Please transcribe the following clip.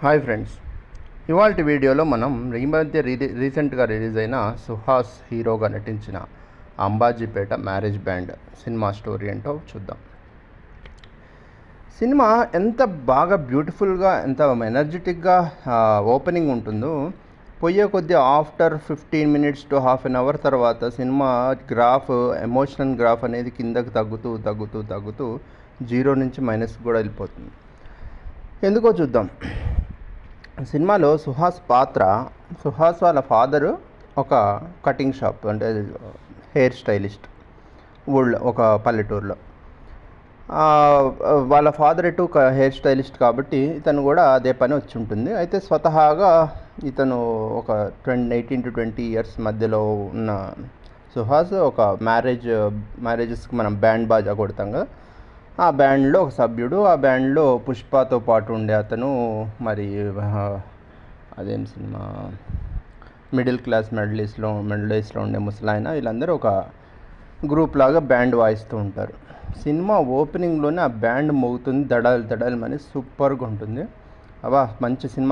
Hi friends, ఇవాళ వీడియోలో మనం ఈ మధ్య రీసెంట్గా రిలీజ్ అయిన సుహాస్ హీరోగా నటించిన Ambajipeta marriage band cinema story ఏంటో చూద్దాం. సినిమా ఎంత బాగా బ్యూటిఫుల్గా, ఎంత ఎనర్జెటిక్గా ఓపెనింగ్ ఉంటుందో, పోయే కొద్దీ after 15 minutes to half an hour తర్వాత సినిమా గ్రాఫ్, ఎమోషనల్ గ్రాఫ్ అనేది కిందకు తగ్గుతూ జీరో నుంచి మైనస్ కూడా వెళ్ళిపోతుంది. ఎందుకో చూద్దాం. సినిమాలో సుహాస్ వాళ్ళ ఫాదరు ఒక కటింగ్ షాప్, అంటే హెయిర్ స్టైలిస్ట్, ఊళ్ళో ఒక పల్లెటూరులో. వాళ్ళ ఫాదర్ ఎటు హెయిర్ స్టైలిస్ట్ కాబట్టి ఇతను కూడా అదే పని వచ్చి ఉంటుంది. అయితే స్వతహాగా ఇతను ఒక 18 to 20 years మధ్యలో ఉన్న సుహాస్ ఒక మ్యారేజెస్కి మనం బ్యాండ్ బాజా కొడతాం కదా, ఆ బ్యాండ్లో ఒక సభ్యుడు. ఆ బ్యాండ్లో పుష్పతో పాటు ఉండే అతను, మరి అదేం సినిమా, మిడిల్ క్లాస్ మెడలిస్ట్లో ఉండే ముసలాయన, వీళ్ళందరూ ఒక గ్రూప్ లాగా బ్యాండ్ వాయిస్తూ ఉంటారు. సినిమా ఓపెనింగ్లోనే ఆ బ్యాండ్ మోగుతుంది, దడాలు దడాలు అని సూపర్గా ఉంటుంది. మంచి సినిమా